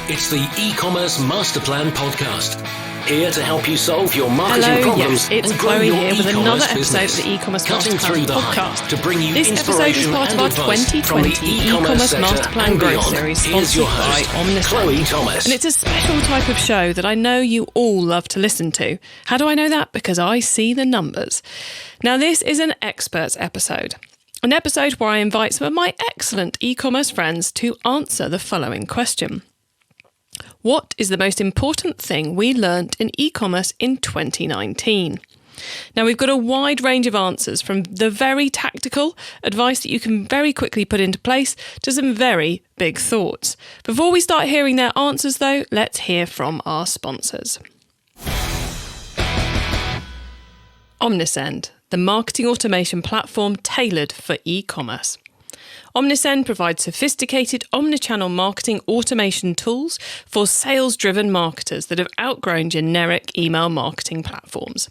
It's the eCommerce Master Plan podcast. Here to help you solve your marketing problems it's and grow Chloe your here with another e-commerce episode business. of the eCommerce Cutting Master through Plan the podcast. hype to bring you This episode is inspiration part and of our advice from 2020 the e-commerce eCommerce Master sector Plan and Growth beyond. Series, Here's sponsored your by host, Omnisend. Chloe Thomas. And it's a special type of show that I know you all love to listen to. How do I know that? Because I see the numbers. Now, this is an experts episode. An episode where I invite some of my excellent e-commerce friends to answer the following question. What is the most important thing we learnt in e-commerce in 2019? Now, we've got a wide range of answers, from the very tactical advice that you can very quickly put into place to some very big thoughts. Before we start hearing their answers, though, let's hear from our sponsors. Omnisend, the marketing automation platform tailored for e-commerce. Omnisend provides sophisticated omnichannel marketing automation tools for sales-driven marketers that have outgrown generic email marketing platforms.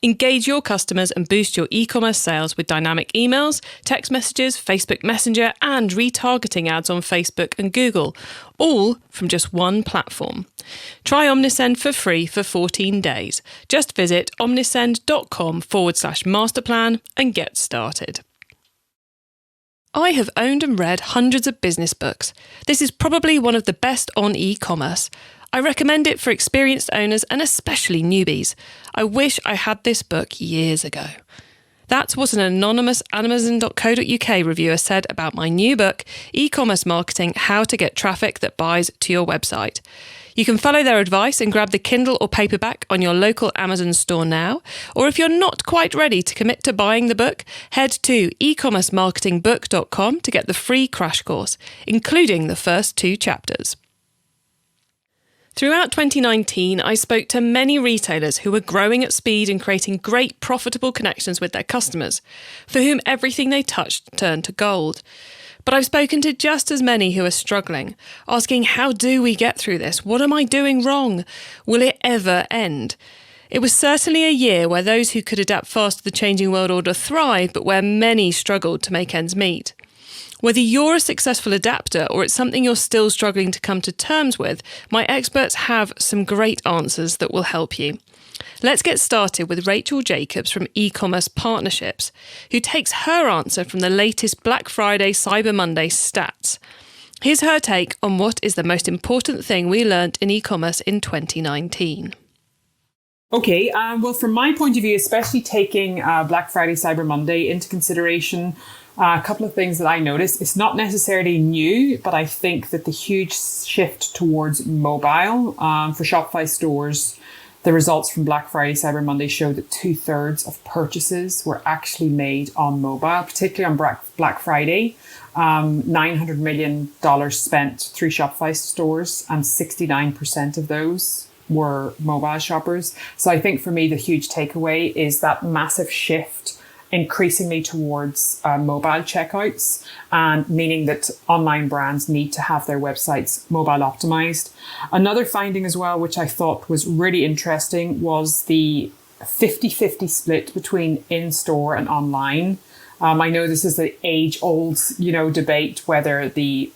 Engage your customers and boost your e-commerce sales with dynamic emails, text messages, Facebook Messenger, and retargeting ads on Facebook and Google, all from just one platform. Try Omnisend for free for 14 days. Just visit omnisend.com/masterplan and get started. I have owned and read hundreds of business books. This is probably one of the best on e-commerce. I recommend it for experienced owners and especially newbies. I wish I had this book years ago. That's what an anonymous Amazon.co.uk reviewer said about my new book, E-commerce Marketing: How to Get Traffic That Buys to Your Website. You can follow their advice and grab the Kindle or paperback on your local Amazon store now. Or if you're not quite ready to commit to buying the book, head to ecommercemarketingbook.com to get the free crash course, including the first 2 chapters. Throughout 2019, I spoke to many retailers who were growing at speed and creating great profitable connections with their customers, for whom everything they touched turned to gold. But I've spoken to just as many who are struggling, asking, how do we get through this? What am I doing wrong? Will it ever end? It was certainly a year where those who could adapt fast to the changing world order thrived, but where many struggled to make ends meet. Whether you're a successful adapter or it's something you're still struggling to come to terms with, my experts have some great answers that will help you. Let's get started with Rachel Jacobs from eCommerce Partnerships, who takes her answer from the latest Black Friday Cyber Monday stats. Here's her take on what is the most important thing we learnt in e-commerce in 2019. Okay, well, from my point of view, especially taking Black Friday Cyber Monday into consideration, a couple of things that I noticed. It's not necessarily new, but I think that the huge shift towards mobile for Shopify stores, the results from Black Friday Cyber Monday showed that 2/3 of purchases were actually made on mobile, particularly on Black Friday. $900 million spent through Shopify stores, and 69% of those were mobile shoppers. So I think for me, the huge takeaway is that massive shift increasingly towards mobile checkouts, and meaning that online brands need to have their websites mobile optimized. Another finding as well, which I thought was really interesting, was the 50-50 split between in-store and online. I know this is the age-old, debate whether the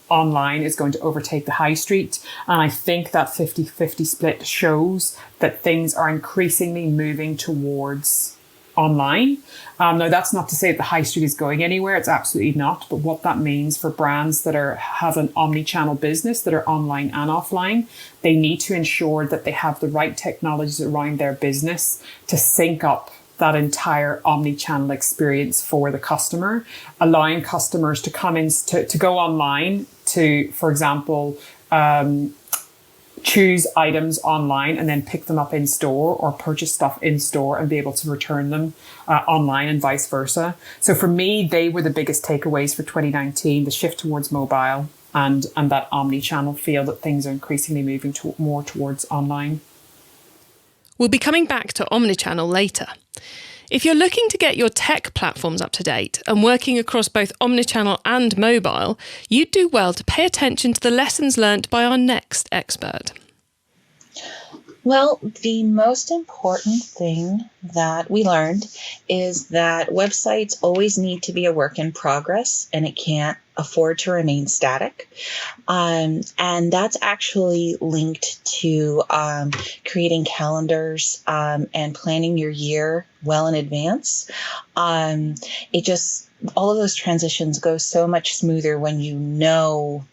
online is going to overtake the high street. And I think that 50-50 split shows that things are increasingly moving towards online. Now, that's not to say that the high street is going anywhere. It's absolutely not. But what that means for brands that have an omni-channel business, that are online and offline, they need to ensure that they have the right technologies around their business to sync up that entire omni-channel experience for the customer, allowing customers to come in, to go online to, for example, choose items online and then pick them up in store, or purchase stuff in store and be able to return them online, and vice versa. So for me, they were the biggest takeaways for 2019, the shift towards mobile and that omni-channel feel that things are increasingly moving more towards online. We'll be coming back to omnichannel later. If you're looking to get your tech platforms up to date and working across both omnichannel and mobile, you'd do well to pay attention to the lessons learnt by our next expert. Well, the most important thing that we learned is that websites always need to be a work in progress and it can't afford to remain static. And that's actually linked to creating calendars and planning your year well in advance. It just, all of those transitions go so much smoother when you know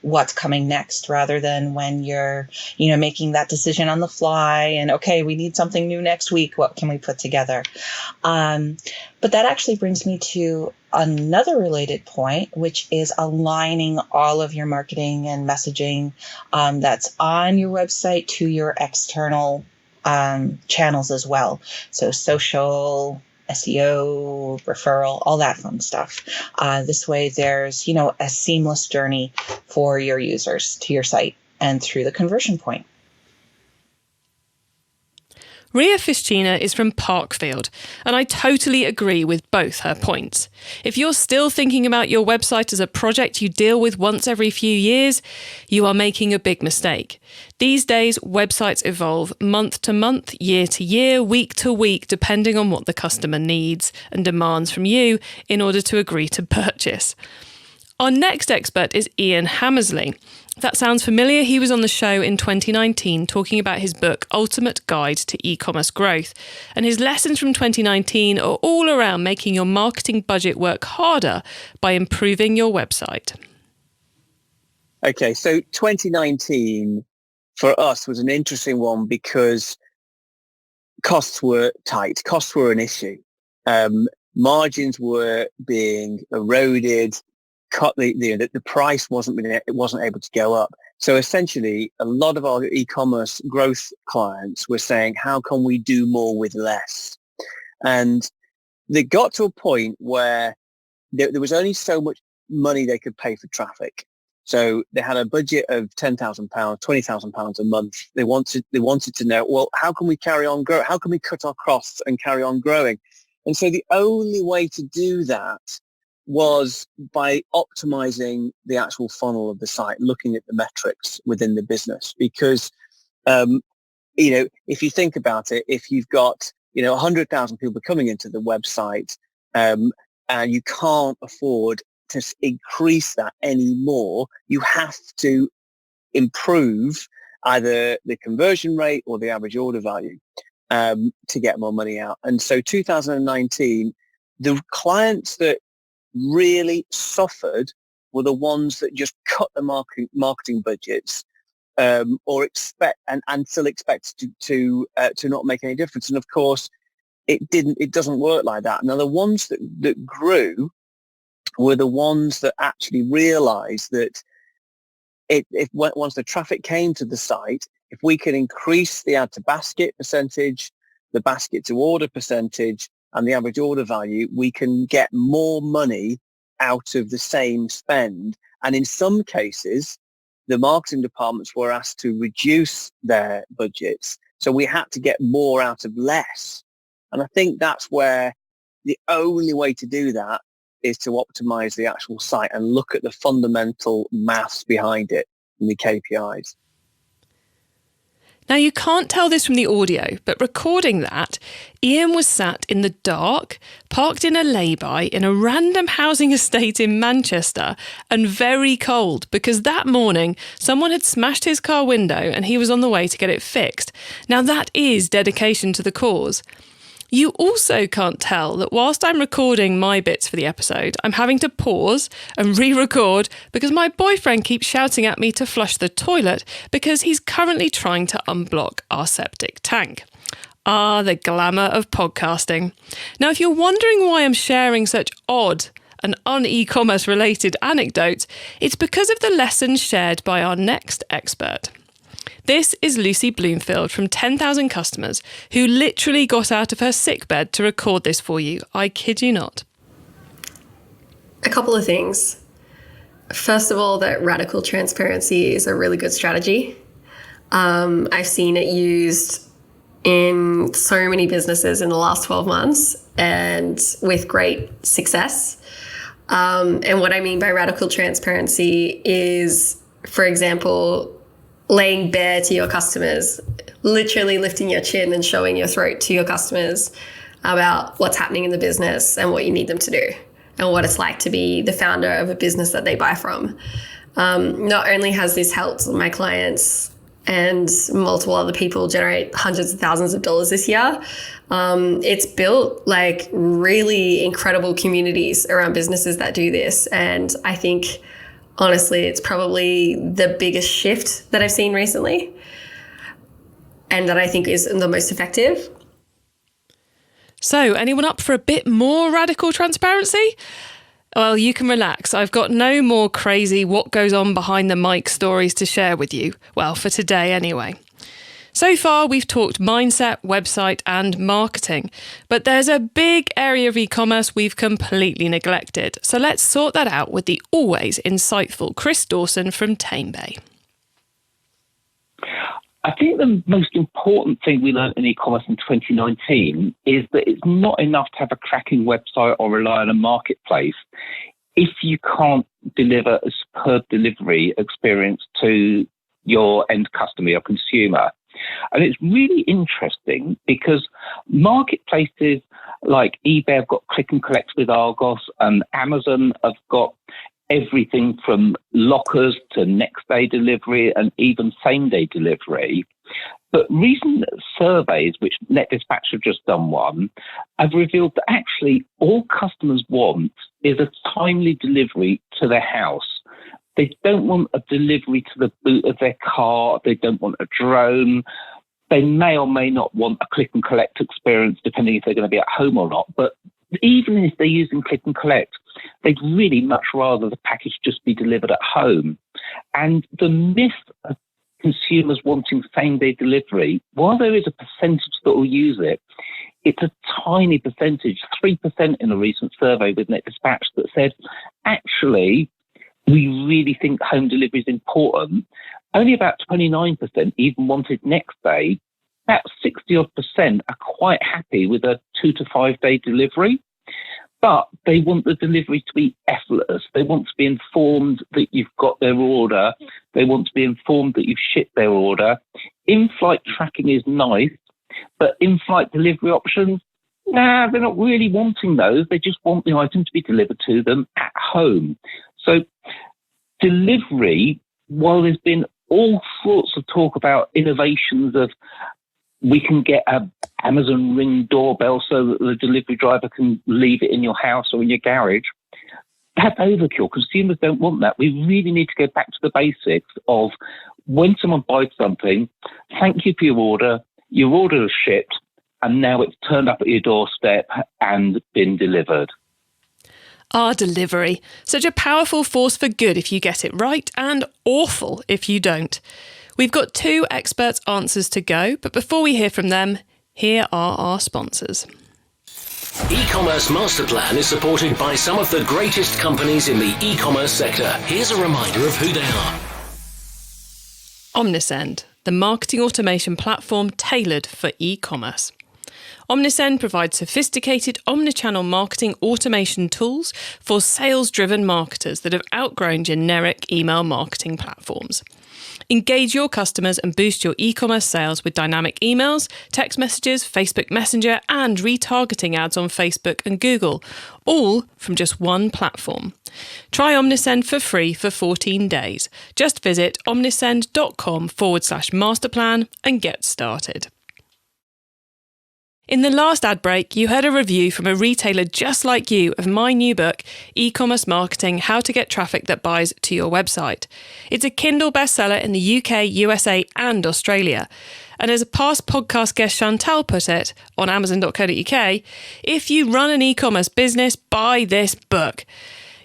what's coming next, rather than when you're making that decision on the fly and, okay, we need something new next week, what can we put together? But that actually brings me to another related point, which is aligning all of your marketing and messaging that's on your website to your external channels as well. So social, SEO, referral, all that fun stuff. This way there's, a seamless journey for your users to your site and through the conversion point. Ria Fischina is from Parkfield, and I totally agree with both her points. If you're still thinking about your website as a project you deal with once every few years, you are making a big mistake. These days, websites evolve month to month, year to year, week to week, depending on what the customer needs and demands from you in order to agree to purchase. Our next expert is Ian Hammersley. If that sounds familiar, he was on the show in 2019 talking about his book Ultimate Guide to E-commerce Growth, and his lessons from 2019 are all around making your marketing budget work harder by improving your website. Okay, so 2019 for us was an interesting one because costs were tight. Costs were an issue. Margins were being eroded. The price wasn't able to go up. So essentially, a lot of our e-commerce growth clients were saying, how can we do more with less? And they got to a point where there was only so much money they could pay for traffic. So they had a budget of £10,000, £20,000 a month. They wanted to know, well, how can we carry on growing? How can we cut our costs and carry on growing? And so the only way to do that was by optimizing the actual funnel of the site, looking at the metrics within the business. Because, if you think about it, if you've got, 100,000 people coming into the website and you can't afford to increase that anymore, you have to improve either the conversion rate or the average order value to get more money out. And so 2019, the clients that really suffered were the ones that just cut the marketing budgets or expect and still expect to not make any difference. And of course, it doesn't work like that. Now, the ones that grew were the ones that actually realized that once the traffic came to the site, if we can increase the add to basket percentage, the basket to order percentage, and the average order value, we can get more money out of the same spend. And in some cases, the marketing departments were asked to reduce their budgets. So we had to get more out of less. And I think that's where the only way to do that is to optimize the actual site and look at the fundamental maths behind it and the KPIs. Now, you can't tell this from the audio, but recording that, Ian was sat in the dark, parked in a lay-by in a random housing estate in Manchester, and very cold because that morning someone had smashed his car window and he was on the way to get it fixed. Now, that is dedication to the cause. You also can't tell that whilst I'm recording my bits for the episode, I'm having to pause and re-record because my boyfriend keeps shouting at me to flush the toilet because he's currently trying to unblock our septic tank. Ah, the glamour of podcasting. Now, if you're wondering why I'm sharing such odd and un-e-commerce related anecdotes, it's because of the lessons shared by our next expert. This is Lucy Bloomfield from 10,000 Customers, who literally got out of her sickbed to record this for you. I kid you not. A couple of things. First of all, that radical transparency is a really good strategy. I've seen it used in so many businesses in the last 12 months and with great success. And what I mean by radical transparency is, for example, laying bare to your customers, literally lifting your chin and showing your throat to your customers about what's happening in the business and what you need them to do and what it's like to be the founder of a business that they buy from. Not only has this helped my clients and multiple other people generate hundreds of thousands of dollars this year, it's built like really incredible communities around businesses that do this. And I think, honestly, it's probably the biggest shift that I've seen recently and that I think is the most effective. So, anyone up for a bit more radical transparency? Well, you can relax. I've got no more crazy what goes on behind the mic stories to share with you. Well, for today anyway. So far, we've talked mindset, website and marketing, but there's a big area of e-commerce we've completely neglected. So let's sort that out with the always insightful Chris Dawson from Tame Bay. I think the most important thing we learned in e-commerce in 2019 is that it's not enough to have a cracking website or rely on a marketplace if you can't deliver a superb delivery experience to your end customer, your consumer. And it's really interesting because marketplaces like eBay have got click and collect with Argos, and Amazon have got everything from lockers to next day delivery and even same day delivery. But recent surveys, which NetDispatch have just done one, have revealed that actually all customers want is a timely delivery to their house. They don't want a delivery to the boot of their car. They don't want a drone. They may or may not want a click and collect experience, depending if they're going to be at home or not. But even if they're using click and collect, they'd really much rather the package just be delivered at home. And the myth of consumers wanting same-day delivery, while there is a percentage that will use it, it's a tiny percentage, 3% in a recent survey with NetDispatch that said, actually, we really think home delivery is important. Only about 29% even wanted next day. About 60% are quite happy with a 2 to 5 day delivery, but they want the delivery to be effortless. They want to be informed that you've got their order. They want to be informed that you've shipped their order. In-flight tracking is nice, but in-flight delivery options, they're not really wanting those. They just want the item to be delivered to them at home. So delivery, while there's been all sorts of talk about innovations of we can get an Amazon Ring doorbell so that the delivery driver can leave it in your house or in your garage, that's overkill. Consumers don't want that. We really need to go back to the basics of when someone buys something, thank you for your order is shipped, and now it's turned up at your doorstep and been delivered. Our delivery. Such a powerful force for good if you get it right, and awful if you don't. We've got 2 experts' answers to go, but before we hear from them, here are our sponsors. E-commerce Master Plan is supported by some of the greatest companies in the e-commerce sector. Here's a reminder of who they are. Omnisend, the marketing automation platform tailored for e-commerce. Omnisend provides sophisticated omnichannel marketing automation tools for sales-driven marketers that have outgrown generic email marketing platforms. Engage your customers and boost your e-commerce sales with dynamic emails, text messages, Facebook Messenger, and retargeting ads on Facebook and Google, all from just one platform. Try Omnisend for free for 14 days. Just visit omnisend.com/masterplan and get started. In the last ad break, you heard a review from a retailer just like you of my new book, eCommerce Marketing: How to Get Traffic That Buys to Your Website. It's a Kindle bestseller in the UK, USA and Australia. And as a past podcast guest Chantal put it on amazon.co.uk, if you run an e-commerce business, buy this book.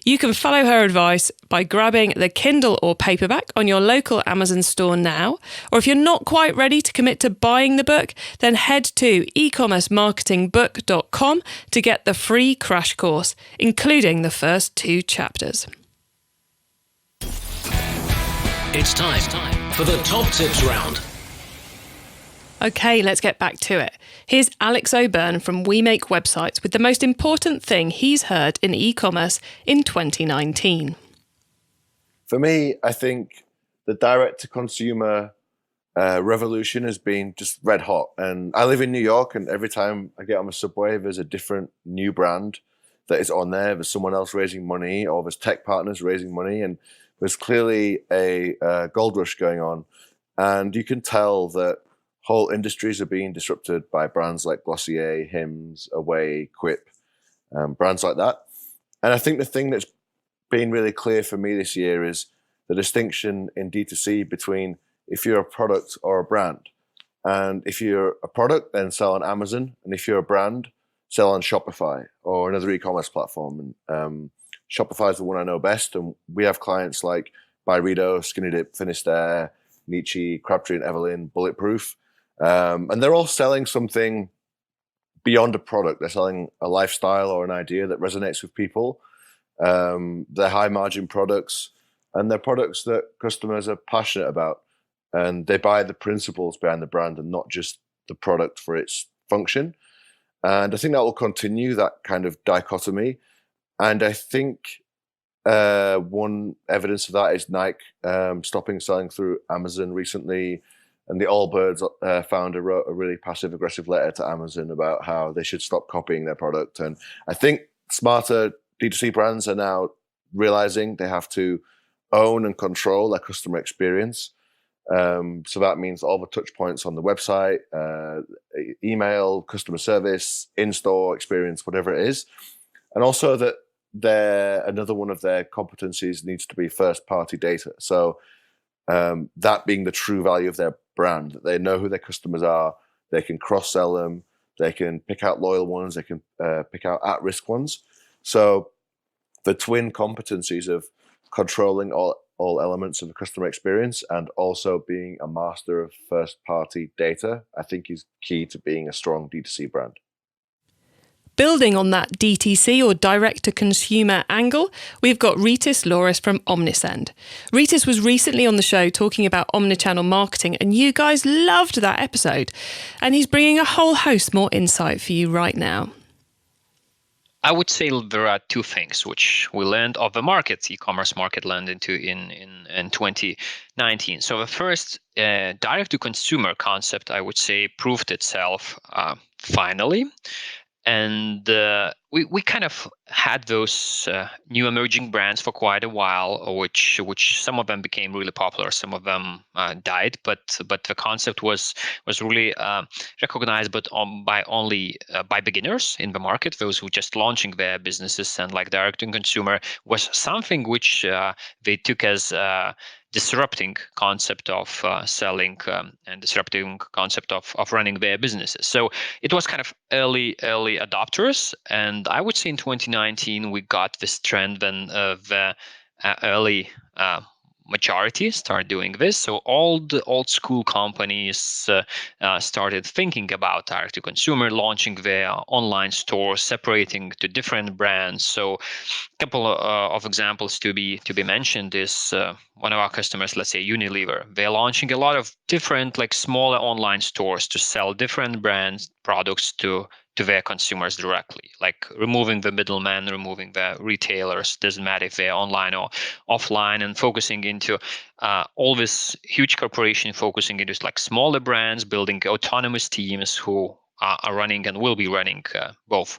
You can follow her advice by grabbing the Kindle or paperback on your local Amazon store now. Or if you're not quite ready to commit to buying the book, then head to ecommercemarketingbook.com to get the free crash course, including the first 2 chapters. It's time for the top tips round. Okay, let's get back to it. Here's Alex O'Byrne from We Make Websites with the most important thing he's heard in e-commerce in 2019. For me, I think the direct-to-consumer revolution has been just red hot. And I live in New York, and every time I get on the subway, there's a different new brand that is on there. There's someone else raising money, or there's tech partners raising money, and there's clearly a gold rush going on. And you can tell that whole industries are being disrupted by brands like Glossier, Hims, Away, Quip, brands like that. And I think the thing that's been really clear for me this year is the distinction in D2C between if you're a product or a brand. And if you're a product, then sell on Amazon. And if you're a brand, sell on Shopify or another e-commerce platform. And Shopify is the one I know best. And we have clients like Byredo, Skinny Dip, Finisterre, Nietzsche, Crabtree and Evelyn, Bulletproof. And they're all selling something beyond a product. They're selling a lifestyle or an idea that resonates with people. They're high margin products, and they're products that customers are passionate about. And they buy the principles behind the brand and not just the product for its function. And I think that will continue, that kind of dichotomy. And I think one evidence of that is Nike stopping selling through Amazon recently. And the Allbirds founder wrote a really passive-aggressive letter to Amazon about how they should stop copying their product. And I think smarter D2C brands are now realizing they have to own and control their customer experience. So that means all the touch points on the website, email, customer service, in-store experience, whatever it is. And also that another one of their competencies needs to be first-party data. So that being the true value of their brand, that they know who their customers are, they can cross-sell them, they can pick out loyal ones, they can pick out at-risk ones. So the twin competencies of controlling all elements of the customer experience and also being a master of first-party data, I think is key to being a strong D2C brand. Building on that DTC or direct-to-consumer angle, we've got Ritis Loris from Omnisend. Ritis was recently on the show talking about omnichannel marketing, and you guys loved that episode. And he's bringing a whole host more insight for you right now. I would say there are two things which we learned of the market, e-commerce market learned into in 2019. So the first, direct-to-consumer concept, I would say, proved itself finally. And we kind of had those new emerging brands for quite a while, which some of them became really popular, some of them died. But the concept was really recognized, but by beginners in the market, those who just launching their businesses, and like direct to consumer was something which they took as disrupting concept of selling and disrupting concept of running their businesses. So it was kind of early adopters. And I would say in 2019, we got this trend then of early majority start doing this. So all the old school companies started thinking about direct to consumer, launching their online stores, separating to different brands. So a couple of examples to be mentioned is one of our customers, let's say Unilever. They're launching a lot of different like smaller online stores to sell different brands products to their consumers directly, like removing the middleman, removing the retailers, doesn't matter if they're online or offline, and focusing into all this huge corporation, focusing into like smaller brands, building autonomous teams who are running and will be running both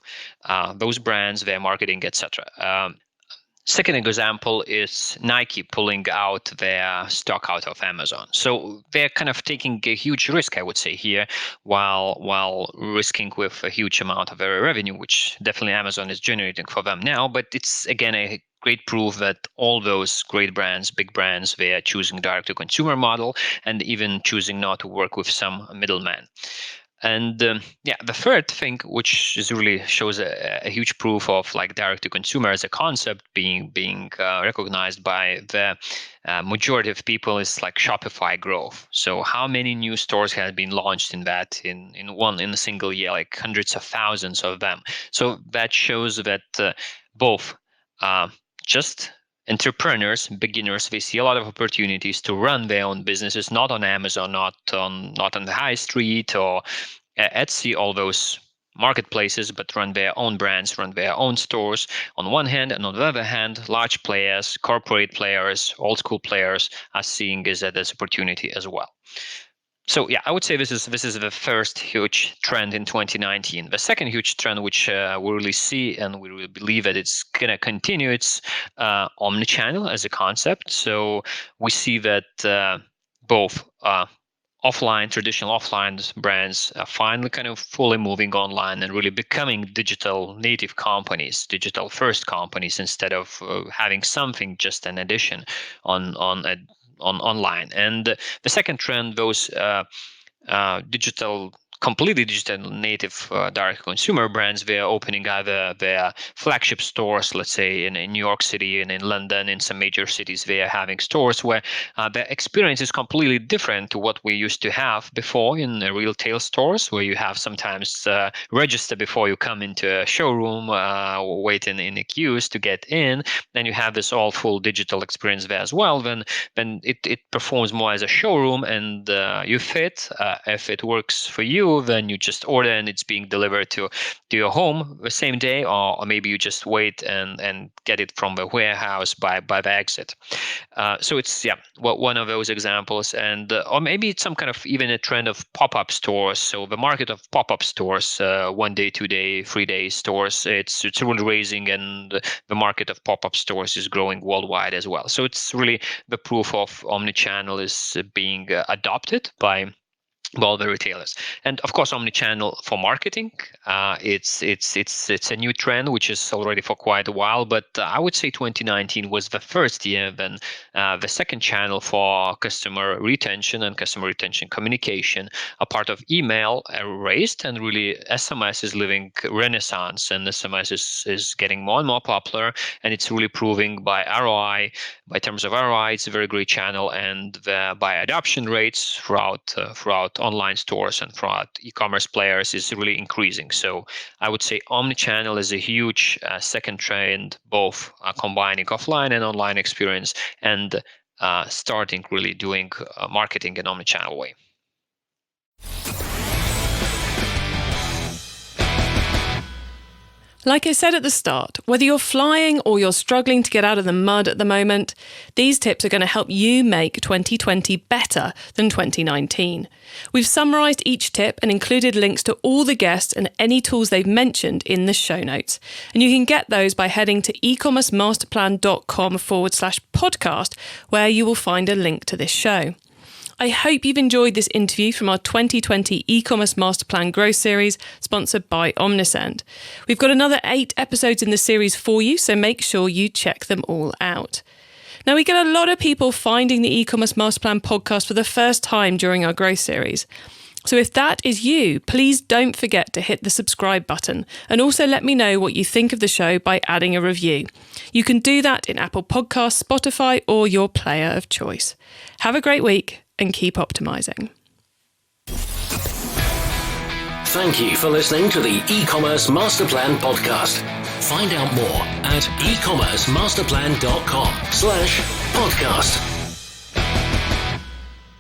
those brands, their marketing, etc. Second example is Nike pulling out their stock out of Amazon. So they're kind of taking a huge risk, I would say, here, while risking with a huge amount of their revenue, which definitely Amazon is generating for them now. But it's, again, a great proof that all those great brands, big brands, they are choosing direct-to-consumer model and even choosing not to work with some middleman. And the third thing, which is really shows a huge proof of like direct to consumer as a concept being recognized by the majority of people, is like Shopify growth. So how many new stores have been launched in a single year, like hundreds of thousands of them. So that shows that both just entrepreneurs, beginners, they see a lot of opportunities to run their own businesses, not on Amazon, not on the high street or Etsy, all those marketplaces, but run their own brands, run their own stores on one hand, and on the other hand, large players, corporate players, old school players are seeing that as opportunity as well. So yeah, I would say this is the first huge trend in 2019. The second huge trend, which we really see and we really believe that it's going to continue, it's omnichannel as a concept. So we see that both traditional offline brands are finally kind of fully moving online and really becoming digital native companies, digital first companies, instead of having something just an addition on online. And the second trend, those completely digital native direct consumer brands, they're opening either their flagship stores, let's say in New York City and in London, in some major cities, they are having stores where the experience is completely different to what we used to have before in retail stores, where you have sometimes register before you come into a showroom, waiting in the queues to get in. Then you have this all full digital experience there as well. Then it performs more as a showroom, and you fit. If it works for you, then you just order and it's being delivered to your home the same day, or maybe you just wait and get it from the warehouse by the exit. So it's one of those examples, and or maybe it's some kind of even a trend of pop-up stores. So the market of pop-up stores, 1 day, 2 day, 3 day stores, it's really raising, and the market of pop-up stores is growing worldwide as well. So it's really the proof of omnichannel is being adopted by all the retailers. And of course, omnichannel for marketing, it's a new trend which is already for quite a while. But I would say 2019 was the first year. Then the second channel for customer retention and customer retention communication, a part of email, raised, and really SMS is living renaissance, and SMS is getting more and more popular, and it's really proving by ROI. By terms of ROI, it's a very great channel, and by adoption rates throughout online stores and throughout e-commerce players is really increasing. So I would say omnichannel is a huge second trend, both combining offline and online experience, and starting really doing marketing in omnichannel way. Like I said at the start, whether you're flying or you're struggling to get out of the mud at the moment, these tips are going to help you make 2020 better than 2019. We've summarised each tip and included links to all the guests and any tools they've mentioned in the show notes. And you can get those by heading to ecommercemasterplan.com/podcast, where you will find a link to this show. I hope you've enjoyed this interview from our 2020 e-commerce master plan growth series, sponsored by Omnisend. We've got another 8 episodes in the series for you, so make sure you check them all out. Now, we get a lot of people finding the e-commerce master plan podcast for the first time during our growth series. So if that is you, please don't forget to hit the subscribe button, and also let me know what you think of the show by adding a review. You can do that in Apple Podcasts, Spotify, or your player of choice. Have a great week and keep optimizing. Thank you for listening to the e-commerce master plan podcast. Find out more at ecommercemasterplan.com/podcast.